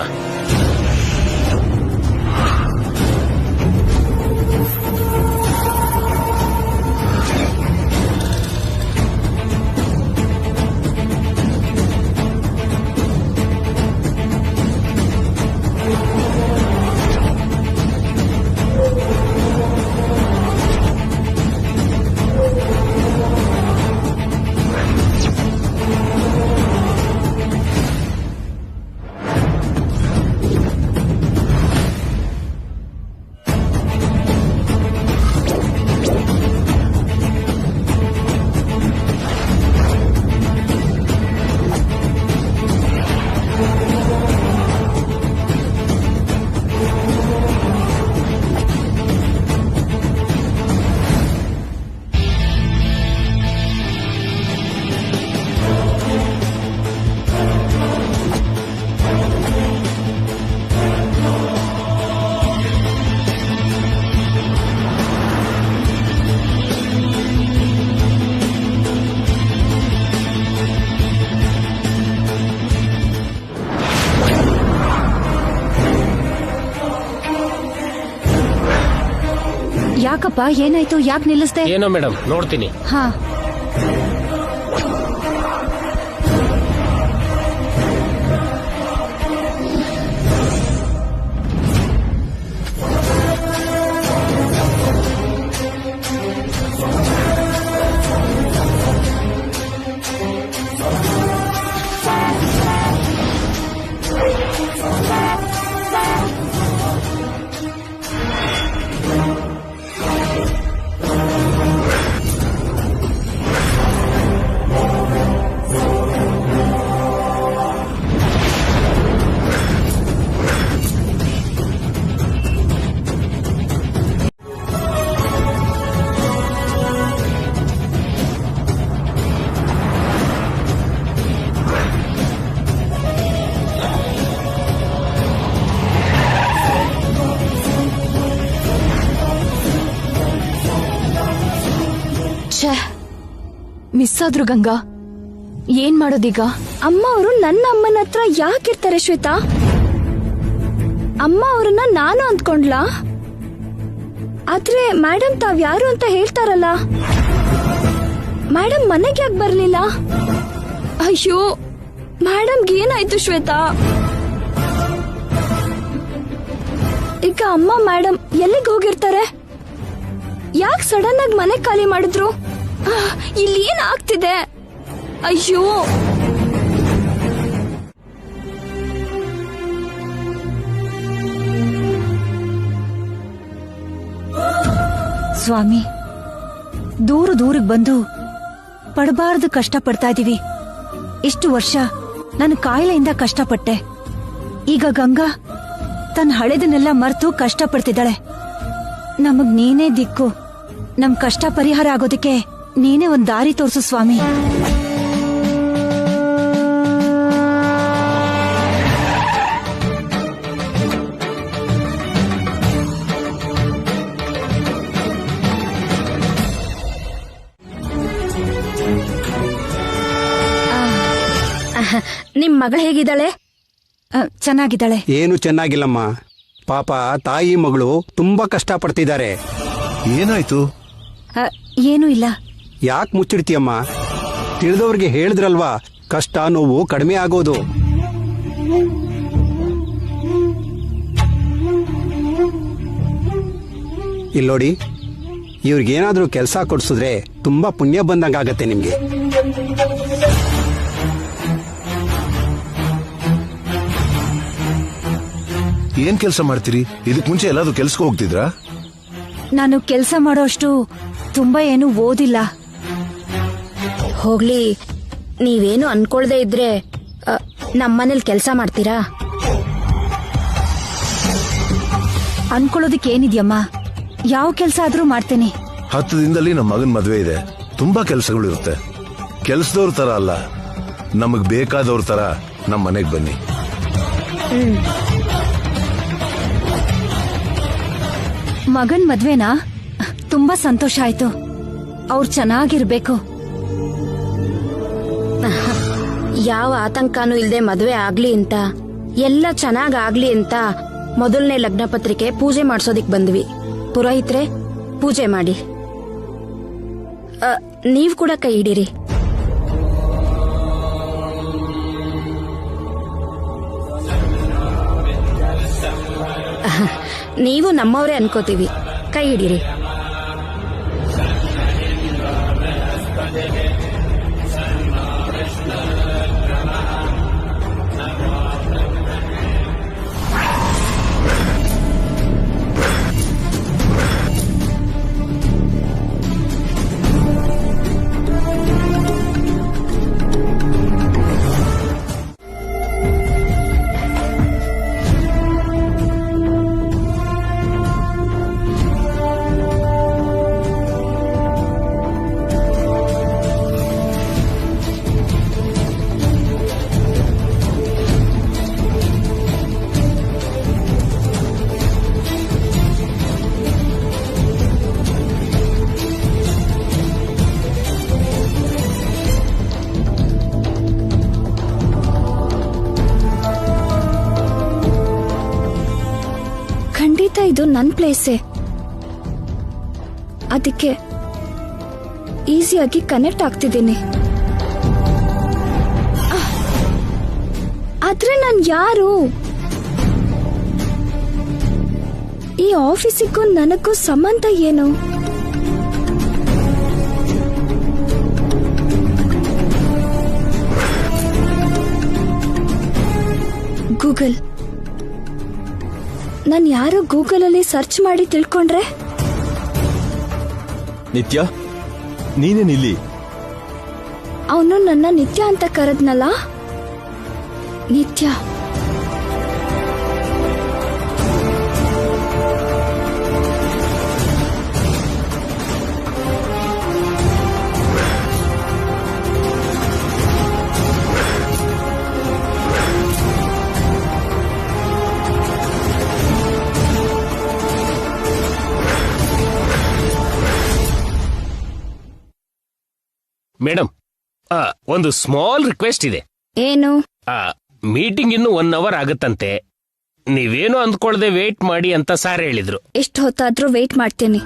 ಯಾಕಪ್ಪ ಏನಾಯ್ತು? ಯಾಕೆ ನಿಲ್ಲಿಸ್ದೆ? ಏನೋ ಮೇಡಮ್, ನೋಡ್ತೀನಿ. ಹಾ. ಮಿಸ್ ಆದ್ರು ಗಂಗಾ, ಏನ್ ಮಾಡೋದೀಗ? ಅಮ್ಮ ಅವರು ನನ್ನ ಅಮ್ಮನ ಹತ್ರ ಯಾಕಿರ್ತಾರೆ ಶ್ವೇತಾ? ಅಮ್ಮ ಅವ್ರನ್ನ ನಾನು ಅಂದ್ಕೊಂಡ್ಲಾ? ಆದ್ರೆ ಮೇಡಮ್ ತಾವ್ಯಾರು ಅಂತ ಹೇಳ್ತಾರಲ್ಲ, ಮೇಡಮ್ ಮನೆಗೆ ಯಾಕೆ ಬರ್ಲಿಲ್ಲ? ಅಯ್ಯೋ, ಮೇಡಮ್ಗೆ ಏನಾಯ್ತು ಶ್ವೇತಾ? ಈಗ ಅಮ್ಮ ಮೇಡಮ್ ಎಲ್ಲಿಗೆ ಹೋಗಿರ್ತಾರೆ? ಯಾಕೆ ಸಡನ್ ಆಗಿ ಮನೆ ಖಾಲಿ ಮಾಡಿದ್ರು? ಇಲ್ಲಿ ಏನ್ ಆಗ್ತಿದೆ? ಅಯ್ಯೋ, ಸ್ವಾಮಿ, ದೂರಕ್ಕೆ ಬಂದು ಪಡಬಾರ್ದು ಕಷ್ಟ ಪಡ್ತಾ ಇದೀವಿ. ಇಷ್ಟು ವರ್ಷ ನಾನು ಕಾಯಿಲೆಯಿಂದ ಕಷ್ಟಪಟ್ಟೆ. ಈಗ ಗಂಗಾ ತನ್ನ ಹಳೆದನ್ನೆಲ್ಲ ಮರೆತು ಕಷ್ಟ ಪಡ್ತಿದ್ದಾಳೆ. ನಮಗ್ ನೀನೇ ದಿಕ್ಕು. ನಮ್ ಕಷ್ಟ ಪರಿಹಾರ ಆಗೋದಕ್ಕೆ ನೀನೇ ಒಂದ್ ದಾರಿ ತೋರ್ಸು ಸ್ವಾಮಿ. ನಿಮ್ ಮಗಳು ಹೇಗಿದ್ದಾಳೆ? ಚೆನ್ನಾಗಿದ್ದಾಳೆ. ಏನು ಚೆನ್ನಾಗಿಲ್ಲಮ್ಮ. ಪಾಪ ತಾಯಿ ಮಗಳು ತುಂಬಾ ಕಷ್ಟ ಪಡ್ತಿದ್ದಾರೆ. ಏನಾಯ್ತು? ಏನೂ ಇಲ್ಲ. ಯಾಕೆ ಮುಚ್ಚಿಡ್ತೀಯಮ್ಮ? ತಿಳಿದವ್ರಿಗೆ ಹೇಳಿದ್ರಲ್ವಾ, ಕಷ್ಟ ನೋವು ಕಡಿಮೆ ಆಗೋದು. ಇಲ್ಲೋಡಿ, ಇವ್ರಿಗೇನಾದ್ರೂ ಕೆಲಸ ಕೊಡ್ಸಿದ್ರೆ ತುಂಬಾ ಪುಣ್ಯ ಬಂದಂಗಾಗತ್ತೆ ನಿಮ್ಗೆ. ಏನ್ ಕೆಲಸ ಮಾಡ್ತೀರಿ? ಇದಕ್ ಮುಂಚೆ ಎಲ್ಲಾದ್ರೂ ಕೆಲ್ಸಕ್ಕೆ ಹೋಗ್ತಿದ್ರಾ? ನಾನು ಕೆಲಸ ಮಾಡೋಷ್ಟು ತುಂಬಾ ಏನು ಓದಿಲ್ಲ. ಹೋಗ್ಲಿ, ನೀವೇನು ಅನ್ಕೊಳ್ದೆ ಇದ್ರೆ ನಮ್ಮನೇಲಿ ಕೆಲಸ ಮಾಡ್ತೀರಾ? ಅನ್ಕೊಳ್ಳೋದಕ್ಕೆ ಏನಿದ್ಯಮ್ಮ, ಯಾವ ಕೆಲಸ ಆದ್ರೂ ಮಾಡ್ತೇನೆ. 10 ದಿನದಲ್ಲಿ ನಮ್ಮ ಮಗನ್ ಮದ್ವೆ ಇದೆ. ತುಂಬಾ ಕೆಲಸಗಳು ಇರುತ್ತೆ. ಕೆಲ್ಸದವ್ರ ತರ ಅಲ್ಲ, ನಮಗ್ ಬೇಕಾದವ್ರ ತರ ನಮ್ಮ ಮನೆಗ್ ಬನ್ನಿ. ಮಗನ್ ಮದ್ವೆನಾ? ತುಂಬಾ ಸಂತೋಷ ಆಯ್ತು. ಅವ್ರು ಚೆನ್ನಾಗಿರ್ಬೇಕು. ಯಾವ ಆತಂಕನೂ ಇಲ್ದೆ ಮದ್ವೆ ಆಗ್ಲಿ ಅಂತ, ಎಲ್ಲ ಚೆನ್ನಾಗ್ ಆಗ್ಲಿ ಅಂತ ಮೊದಲನೇ ಲಗ್ನ ಪತ್ರಿಕೆ ಪೂಜೆ ಮಾಡ್ಸೋದಿಕ್ ಬಂದ್ವಿ. ಪುರೋಹಿತ್ರೆ, ಪೂಜೆ ಮಾಡಿ. ನೀವ್ ಕೂಡ ಕೈ ಹಿಡೀರಿ. ನೀವು ನಮ್ಮವರೇ ಅನ್ಕೋತೀವಿ. ಕೈ ಹಿಡೀರಿ. ಇದು ನನ್ ಪ್ಲೇಸೇ. ಅದಕ್ಕೆ ಈಸಿಯಾಗಿ ಕನೆಕ್ಟ್ ಆಗ್ತಿದ್ದೀನಿ. ಆದ್ರೆ ನಾನ್ ಯಾರು? ಈ ಆಫೀಸಿಗೂ ನನಗೂ ಸಂಬಂಧ ಏನು? ಗೂಗಲ್. ನಾನು ಯಾರು ಗೂಗಲ್ ಅಲ್ಲಿ ಸರ್ಚ್ ಮಾಡಿ ತಿಳ್ಕೊಂಡ್ರೆ? ನಿತ್ಯ, ನೀನೇನಿಲ್ಲಿ? ಅವನು ನನ್ನ ನಿತ್ಯ ಅಂತ ಕರೆದ್ನಲ್ಲ. ನಿತ್ಯ. ಮೇಡಮ್, ಒಂದು ಸ್ಮಾಲ್ ರಿಕ್ವೆಸ್ಟ್ ಇದೆ. ಏನು? ಮೀಟಿಂಗ್ ಇನ್ನು 1 hour ಆಗತ್ತಂತೆ. ನೀವೇನು ಅಂದ್ಕೊಳ್ದೆ ವೇಟ್ ಮಾಡಿ ಅಂತ ಸಾರ್ ಹೇಳಿದ್ರು. ಎಷ್ಟು ಹೊತ್ತಾದ್ರೂ ವೇಟ್ ಮಾಡ್ತೀನಿ,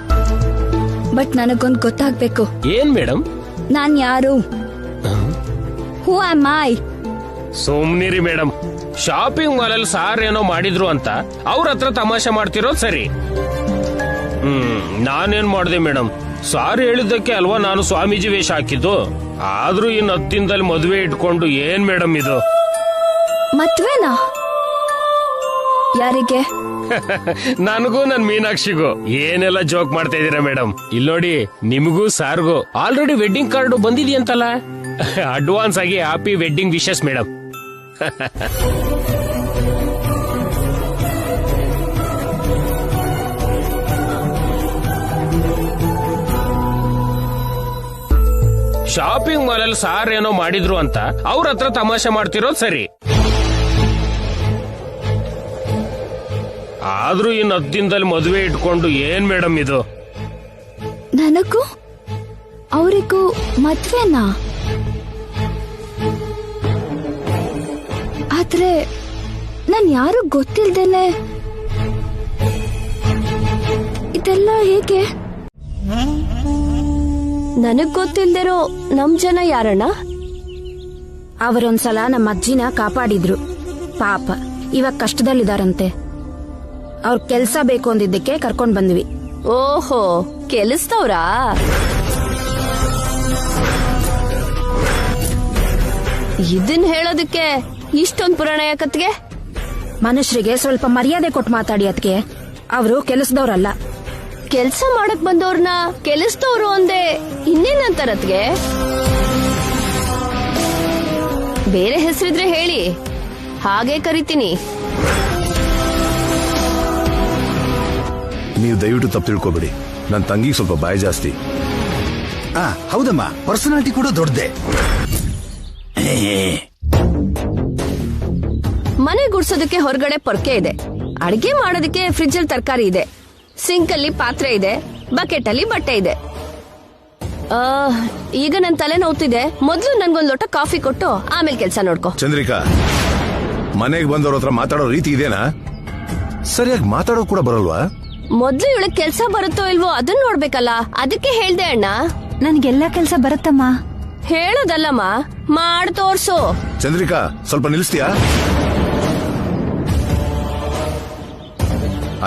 ಬಟ್ ನನಗೊಂದು ಗೊತ್ತಾಗ್ಬೇಕು. ಏನ್ ಮೇಡಮ್? ನಾನ್ ಯಾರು? Who am I? ಸುಮ್ನಿರಿ ಮೇಡಮ್. ಶಾಪಿಂಗ್ ಮಾಲ್ ಅಲ್ಲಿ ಸಾರ್ ಏನೋ ಮಾಡಿದ್ರು ಅಂತ ಅವ್ರ ಹತ್ರ ತಮಾಷೆ ಮಾಡ್ತಿರೋದು ಸರಿ. ನಾನೇನ್ ಮಾಡ್ದೆ ಮೇಡಮ್? ಸಾರ್ ಹೇಳಿದ್ದಕ್ಕೆ ಅಲ್ವಾ ನಾನು ಸ್ವಾಮೀಜಿ ವೇಷ ಹಾಕಿದ್ದು. ಆದ್ರೂ ಇನ್ನು 10 ದಿನದಲ್ಲಿ ಮದುವೆ ಇಟ್ಕೊಂಡು ಏನ್ ಮೇಡಮ್ ಇದು? ಮದ್ವೆನಾ? ಯಾರಿಗೆ? ನನಗೂ ನನ್ ಮೀನಾಕ್ಷಿಗೂ. ಏನೆಲ್ಲ ಜೋಕ್ ಮಾಡ್ತಾ ಇದೀರಾ ಮೇಡಮ್? ಇಲ್ಲಿ ನೋಡಿ, ನಿಮಗೂ ಸಾರ್ಗೂ ಆಲ್ರೆಡಿ ವೆಡ್ಡಿಂಗ್ ಕಾರ್ಡ್ ಬಂದಿದೆಯಂತಲ್ಲ. ಅಡ್ವಾನ್ಸ್ ಆಗಿ happy wedding wishes madam. Shopping mall ಅಲ್ಲಿ ಸಾರ್ ಏನೋ ಮಾಡಿದ್ರು ಅಂತ ಅವ್ರ ಹತ್ರ ತಮಾಷೆ ಮಾಡ್ತಿರೋದು ಸರಿ. ಆದ್ರೂ ಇನ್ನು 10 ದಿನದಲ್ಲಿ ಮದುವೆ ಇಟ್ಕೊಂಡು ಏನ್ ಮೇಡಮ್ ಇದು? ನನಗೂ ಅವರಿಗೂ ಮದ್ವೆನಾ? ಆದ್ರೆ ನಾನ್ ಯಾರು ಗೊತ್ತಿಲ್ದೇನೆ ಇದೆಲ್ಲ ಹೇಗೆ? ನನಗ್ ಗೊತ್ತಿಲ್ದಿರೋ ನಮ್ ಜನ ಯಾರಣ್ಣ? ಅವರೊಂದ್ಸಲ ನಮ್ಮ ಅಜ್ಜಿನ ಕಾಪಾಡಿದ್ರು. ಪಾಪ ಇವಾಗ ಕಷ್ಟದಲ್ಲಿದಾರಂತೆ. ಅವ್ರ ಕೆಲ್ಸ ಬೇಕು ಅಂದಿದ್ದಕ್ಕೆ ಕರ್ಕೊಂಡ್ ಬಂದ್ವಿ. ಓಹೋ, ಕೆಲಸದವ್ರಾ? ಇದನ್ ಹೇಳೋದಕ್ಕೆ ಇಷ್ಟೊಂದ್ ಪುರಾಣ ಯಾಕತ್ಗೆ? ಮನುಷ್ಯರಿಗೆ ಸ್ವಲ್ಪ ಮರ್ಯಾದೆ ಕೊಟ್ಟು ಮಾತಾಡಿ. ಅದಕ್ಕೆ ಅವರು ಕೆಲಸದವ್ರಲ್ಲ. ಕೆಲ್ಸ ಮಾಡಕ್ ಬಂದವ್ರನ್ನ ಕೆಲಸದವ್ರು ಅಂದೆ ಇನ್ನೇನಂತಾರತ್ಗೆ? ಬೇರೆ ಹೆಸರಿದ್ರೆ ಹೇಳಿ, ಹಾಗೆ ಕರಿತೀನಿ. ನೀವು ದಯವಿಟ್ಟು ತಪ್ಪು ತಿಳ್ಕೊಬೇಡಿ. ನನ್ನ ತಂಗಿಗೆ ಸ್ವಲ್ಪ ಬಾಯಿ ಜಾಸ್ತಿ. ಹೌದಮ್ಮ, ಪರ್ಸನಾಲಿಟಿ ಕೂಡ ದೊಡ್ಡದೆ. ಮನೆ ಗುಡ್ಸೋದಕ್ಕೆ ಹೊರಗಡೆ ಪೊರ್ಕೆ ಇದೆ, ಅಡಿಗೆ ಮಾಡೋದಕ್ಕೆ ಫ್ರಿಜ್ ಅಲ್ಲಿ ತರಕಾರಿ ಇದೆ, ಸಿಂಕ್ ಅಲ್ಲಿ ಪಾತ್ರೆ ಇದೆ, ಬಕೆಟ್ ಅಲ್ಲಿ ಬಟ್ಟೆ ಇದೆ. ಈಗ ನನ್ ತಲೆ ನೋವ್ತಿದೆ. ಮೊದ್ಲು ನನ್ಗೊಂದ್ ಲೋಟ ಕಾಫಿ ಕೊಟ್ಟು ಆಮೇಲೆ ಕೆಲ್ಸ ನೋಡ್ಕೊ. ಚಂದ್ರಿಕಾ, ಮನೆಗೆ ಬಂದವ್ರ ಹತ್ರ ಮಾತಾಡೋ ರೀತಿ ಇದೇನಾ? ಸರಿಯಾಗಿ ಮಾತಾಡೋ ಕೂಡ ಬರಲ್ವಾ? ಮೊದ್ಲು ಇವಳಗ್ ಕೆಲ್ಸ ಬರುತ್ತೋ ಇಲ್ವೋ ಅದನ್ನ ನೋಡ್ಬೇಕಲ್ಲ, ಅದಕ್ಕೆ ಹೇಳ್ದೆ ಅಣ್ಣ. ನನ್ಗೆಲ್ಲಾ ಕೆಲ್ಸ ಬರುತ್ತಮ್ಮ. ಹೇಳೋದಲ್ಲಮ್ಮ, ಮಾಡ್ ತೋರ್ಸು. ಚಂದ್ರಿಕಾ, ಸ್ವಲ್ಪ ನಿಲ್ಲಿಸ್ತೀಯಾ?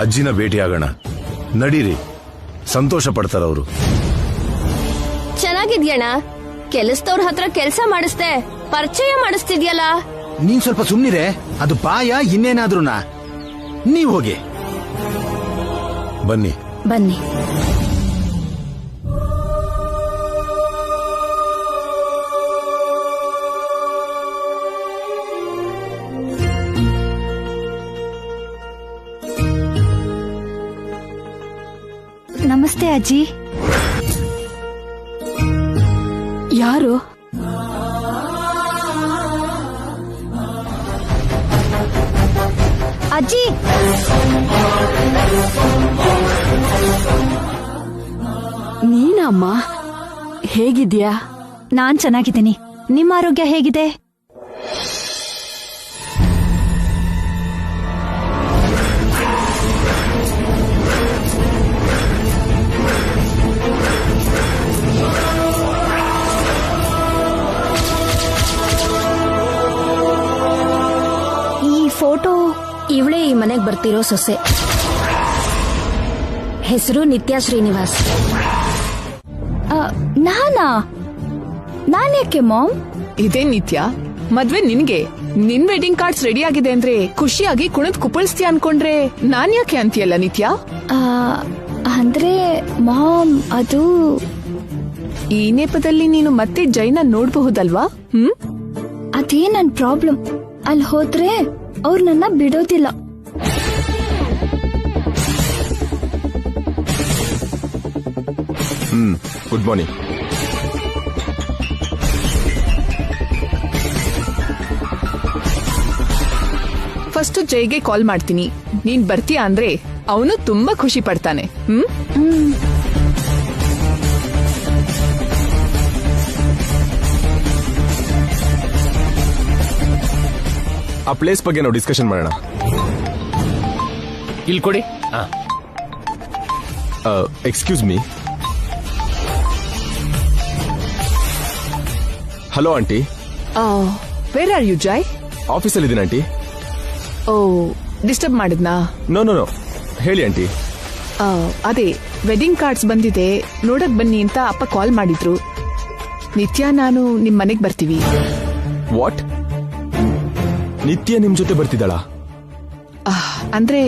ಅಜ್ಜಿನ ಭೇಟಿಯಾಗೋಣ, ನಡೀರಿ. ಸಂತೋಷ ಪಡ್ತಾರ ಅವರು. ಚೆನ್ನಾಗಿದ್ಯಣ್ಣ. ಕೆಲಸದವ್ರ ಹತ್ರ ಕೆಲ್ಸ ಮಾಡಿಸ್ದೆ, ಪರಿಚಯ ಮಾಡಿಸ್ತಿದ್ಯಲ್ಲ. ನೀನ್ ಸ್ವಲ್ಪ ಸುಮ್ನಿರೆ. ಅದು ಪಾಯ ಇನ್ನೇನಾದ್ರೂನಾ? ನೀವ್ ಹೋಗಿ. ಬನ್ನಿ ಬನ್ನಿ. ನಮಸ್ತೆ ಅಜ್ಜಿ. ಯಾರು? ಅಜ್ಜಿ, ನೀನಮ್ಮ, ಹೇಗಿದ್ಯಾ? ನಾನ್ ಚೆನ್ನಾಗಿದ್ದೀನಿ. ನಿಮ್ಮ ಆರೋಗ್ಯ ಹೇಗಿದೆ? ಆಗ್ತಿರೋ ಸೊಸೆ. ಹೆಸರು ನಿತ್ಯ ಶ್ರೀನಿವಾಸ್. ನಾನ್ಯಾಕೆ ಮಾಮ್? ಇದೇ ನಿತ್ಯ, ಮದ್ವೆ ನಿನ್ಗೆ. ನಿನ್ ವೆಡ್ಡಿಂಗ್ ಕಾರ್ಡ್ಸ್ ರೆಡಿ ಆಗಿದೆ ಅಂದ್ರೆ ಖುಷಿಯಾಗಿ ಕುಣಿದ್ ಕುಪ್ಪಳಿಸ್ತೀಯ ಅನ್ಕೊಂಡ್ರೆ ನಾನ್ ಯಾಕೆ ಅಂತೀಯಲ್ಲ ನಿತ್ಯ? ಅಂದ್ರೆ ಮಾಮ್, ಅದು ಈ ನೆಪದಲ್ಲಿ ನೀನು ಮತ್ತೆ ಜೈನ ನೋಡ್ಬಹುದಲ್ವಾ? ಅದೇ ನನ್ ಪ್ರಾಬ್ಲಮ್. ಅಲ್ಲಿ ಹೋದ್ರೆ ಅವ್ರು ನನ್ನ ಬಿಡೋದಿಲ್ಲ. Good morning. ಫಸ್ಟ್ ಜೈಗೆ ಕಾಲ್ ಮಾಡ್ತೀನಿ. ನೀನ್ ಬರ್ತೀಯಾ ಅಂದ್ರೆ ಅವನು ತುಂಬಾ ಖುಷಿ ಪಡ್ತಾನೆ. ಆ ಪ್ಲೇಸ್ ಬಗ್ಗೆ ನಾವು ಡಿಸ್ಕಷನ್ ಮಾಡೋಣ. ಇಲ್ಲಿ ಕೊಡಿ. Excuse me. Hello aunty. Where are you Jai? ಆಫೀಸಲ್ಲಿ ಇದ್ದೀನಿ ಆಂಟಿ. ಓ, ಡಿಸ್ಟರ್ಬ್ ಮಾಡಿದ್ನಾ? ನೋ ನೋ ನೋ, ಹೇಳಿ ಆಂಟಿ. ಅದೇ ವೆಡ್ಡಿಂಗ್ ಕಾರ್ಡ್ಸ್ ಬಂದಿದೆ, ನೋಡಕ್ ಬನ್ನಿ ಅಂತ ಅಪ್ಪ ಕಾಲ್ ಮಾಡಿದ್ರು. ನಿತ್ಯ ನಾನು ನಿಮ್ ಮನೆಗ್ ಬರ್ತೀವಿ. ವಾಟ್? ನಿತ್ಯ ನಿಮ್ ಜೊತೆ ಬರ್ತಿದ್ದಾಳ? ಅಂದ್ರೆ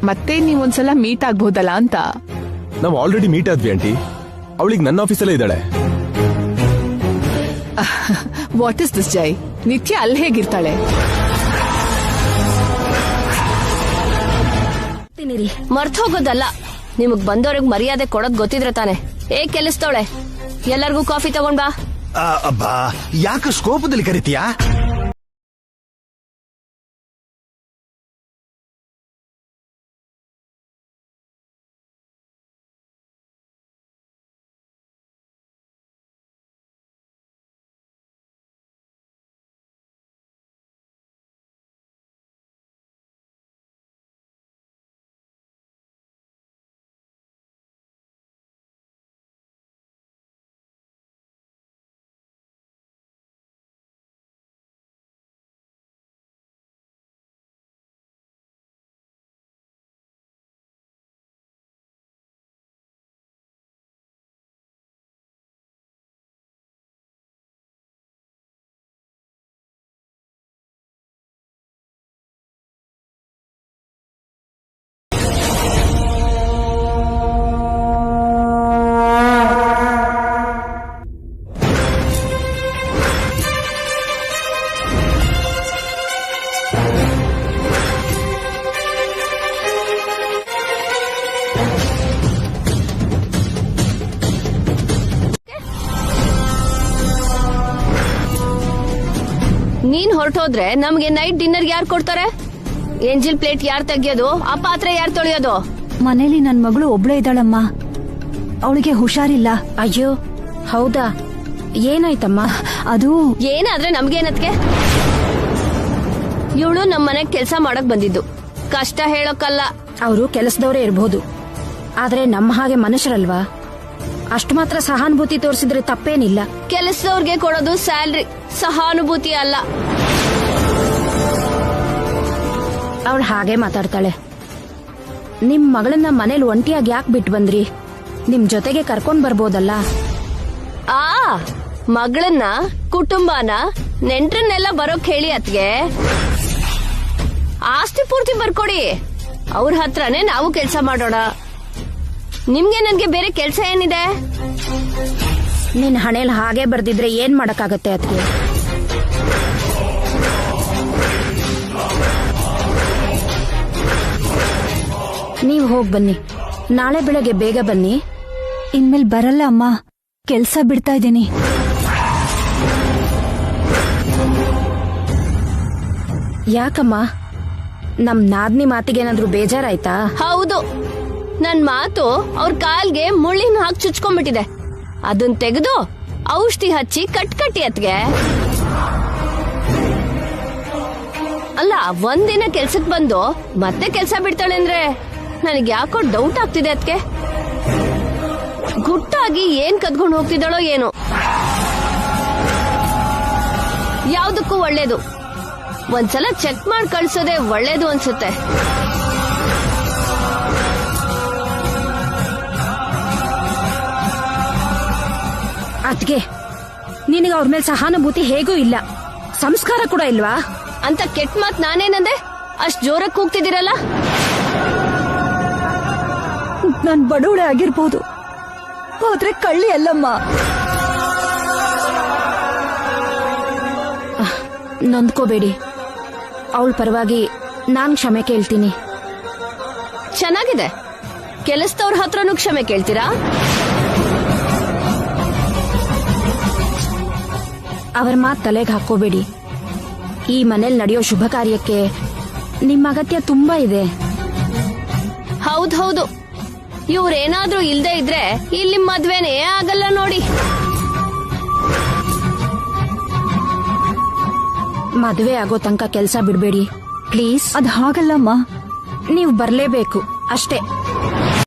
ಮತ್ತೆ ನೀವೊಂದ್ಸಲ ಮೀಟ್ ಆಗ್ಬಹುದಲ್ಲ ಅಂತ. ನಾವು ಆಲ್ರೆಡಿ ಮೀಟ್ ಆದ್ವಿ ಆಂಟಿ. ಅವಳಿಗೆ ನನ್ನ ಆಫೀಸಲ್ಲೇ ಇದ್ದಾಳೆ. ವಾಟ್ ಇಸ್ ದಿಸ್ ಜೈ? ನಿತ್ಯ ಅಲ್ಲಿ ಹೇಗಿರ್ತಾಳೆ? ಮರ್ತ್ ಹೋಗೋದಲ್ಲ, ನಿಮಗ್ ಬಂದವ್ರಿಗೆ ಮರ್ಯಾದೆ ಕೊಡೋದ್ ಗೊತ್ತಿದ್ರೆ ತಾನೆ. ಕೆಲಸದವಳೆ, ಎಲ್ಲರಿಗೂ ಕಾಫಿ ತಗೊಂಡ್ ಬಾ. ಅಬ್ಬಾ, ಯಾಕೆ ಸ್ಕೋಪದಲ್ಲಿ ಕರಿತೀಯಾ? ನೀನ್ ಹೊರಟೋದ್ರೆ ನಮ್ಗೆ ನೈಟ್ ಡಿನ್ನರ್ ಯಾರು ಕೊಡ್ತಾರೆ? ಎಂಜಿಲ್ ಪ್ಲೇಟ್ ಯಾರು ತೆಗಿಯೋದು? ಆ ಪಾತ್ರೆ ಯಾರು ತೊಳೆಯೋದು? ಮನೇಲಿ ನನ್ ಮಗಳು ಒಬ್ಳೇ ಇದ್ದಾಳಮ್ಮ, ಅವಳಿಗೆ ಹುಷಾರಿಲ್ಲ. ಅಯ್ಯೋ, ಹೌದಾ? ಏನಾಯ್ತಮ್ಮ? ಅದು ಏನಾದ್ರೆ ನಮ್ಗೇನತ್ಗೆ? ಇವಳು ನಮ್ ಮನೆಗ್ ಕೆಲ್ಸ ಮಾಡಕ್ ಬಂದಿದ್ದು, ಕಷ್ಟ ಹೇಳೋಕಲ್ಲ. ಅವರು ಕೆಲಸದವರೇ ಇರ್ಬೋದು, ಆದ್ರೆ ನಮ್ಮ ಹಾಗೆ ಮನುಷ್ಯರಲ್ವಾ? ಅಷ್ಟು ಮಾತ್ರ ಸಹಾನುಭೂತಿ ತೋರಿಸಿದ್ರೆ ತಪ್ಪೇನಿಲ್ಲ. ಕೆಲಸದವ್ರಿಗೆ ಕೊಡೋದು ಸ್ಯಾಲ್ರಿ, ಸಹಾನುಭೂತಿ ಅಲ್ಲ. ಅವಳು ಹಾಗೆ ಮಾತಾಡ್ತಾಳೆ. ನಿಮ್ ಮಗಳನ್ನ ಮನೇಲಿ ಒಂಟಿಯಾಗಿ ಯಾಕೆ ಬಿಟ್ಟು ಬಂದ್ರಿ? ನಿಮ್ ಜೊತೆಗೆ ಕರ್ಕೊಂಡ್ ಬರ್ಬೋದಲ್ಲ. ಮಗಳನ್ನ, ಕುಟುಂಬನ, ನೆಂಟ್ರನ್ನೆಲ್ಲ ಬರೋಕ್ ಹೇಳಿ ಅತ್ಗೆ. ಆಸ್ತಿ ಪೂರ್ತಿ ಬರ್ಕೊಡಿ, ಅವ್ರ ಹತ್ರನೇ ನಾವು ಕೆಲ್ಸ ಮಾಡೋಣ. ನಿಮ್ಗೆ ನನ್ಗೆ ಬೇರೆ ಕೆಲ್ಸ ಏನಿದೆ? ನಿನ್ ಹಣೆಯಲ್ಲಿ ಹಾಗೆ ಬರ್ದಿದ್ರೆ ಏನ್ ಮಾಡಕ್ಕಾಗತ್ತೆ ಅದ್ಕೆ? ನೀವ್ ಹೋಗ್ ಬನ್ನಿ, ನಾಳೆ ಬೆಳಗ್ಗೆ ಬೇಗ ಬನ್ನಿ. ಇನ್ಮೇಲೆ ಬರಲ್ಲ ಅಮ್ಮ, ಕೆಲ್ಸ ಬಿಡ್ತಾ ಇದ್ದೀನಿ. ಯಾಕಮ್ಮ? ನಮ್ ನಾದ್ನಿ ಮಾತಿಗೇನಾದ್ರೂ ಬೇಜಾರಾಯ್ತಾ? ಹೌದು, ನನ್ ಮಾತು ಅವ್ರ ಕಾಲ್ಗೆ ಮುಳ್ಳಿನ ಹಾಕಿ ಚುಚ್ಕೊಂಡ್ಬಿಟ್ಟಿದೆ. ಅದನ್ ತೆಗೆದು ಔಷಧಿ ಹಚ್ಚಿ ಕಟ್ಟಿ ಅತ್ಗೆ. ಅಲ್ಲ, ಒಂದಿನ ಕೆಲ್ಸಕ್ ಬಂದು ಮತ್ತೆ ಕೆಲ್ಸ ಬಿಡ್ತಾಳೆ ಅಂದ್ರೆ ನನಗೆ ಯಾಕೋ ಡೌಟ್ ಆಗ್ತಿದೆ ಅದ್ಕೆ. ಗುಟ್ಟಾಗಿ ಏನ್ ಕದ್ಕೊಂಡು ಹೋಗ್ತಿದ್ದಾಳೋ ಏನೋ. ಯಾವ್ದಕ್ಕೂ ಒಳ್ಳೇದು, ಒಂದ್ಸಲ ಚೆಕ್ ಮಾಡಿ ಕಳ್ಸೋದೇ ಒಳ್ಳೇದು ಅನ್ಸುತ್ತೆ. ಅದ್ಗೆ ನಿನಗೆ ಅವ್ರ ಮೇಲೆ ಸಹಾನುಭೂತಿ ಹೇಗೂ ಇಲ್ಲ, ಸಂಸ್ಕಾರ ಕೂಡ ಇಲ್ವಾ? ಅಂತ ಕೆಟ್ಟ ಮಾತ್ ನಾನೇನಂದೆ? ಅಷ್ಟ್ ಜೋರಾಗಿ ಕೂಗ್ತಿದ್ದೀರಲ್ಲ. ನಾನ್ ಬಡವಳೆ ಆಗಿರ್ಬೋದು, ಆದ್ರೆ ಕಳ್ಳಿ ಅಲ್ಲಮ್ಮ. ನೊಂದ್ಕೋಬೇಡಿ, ಅವಳ ಪರವಾಗಿ ನಾನ್ ಕ್ಷಮೆ ಕೇಳ್ತೀನಿ. ಚೆನ್ನಾಗಿದೆ, ಕೆಲಸದವ್ರ ಹತ್ರನೂ ಕ್ಷಮೆ ಕೇಳ್ತೀರಾ? ಅವರ ಮಾತ್ ತಲೆಗೆ ಹಾಕೋಬೇಡಿ. ಈ ಮನೇಲಿ ನಡೆಯೋ ಶುಭ ಕಾರ್ಯಕ್ಕೆ ನಿಮ್ಮ ಅಗತ್ಯ ತುಂಬಾ ಇದೆ. ಹೌದು, ಇವ್ರೇನಾದ್ರೂ ಇಲ್ದೇ ಇದ್ರೆ ಇಲ್ಲಿ ಮದ್ವೆನೇ ಆಗಲ್ಲ ನೋಡಿ. ಮದ್ವೆ ಆಗೋ ತನಕ ಕೆಲ್ಸ ಬಿಡ್ಬೇಡಿ ಪ್ಲೀಸ್. ಅದ್ ಹಾಗಲ್ಲಮ್ಮ. ನೀವು ಬರ್ಲೇಬೇಕು ಅಷ್ಟೇ.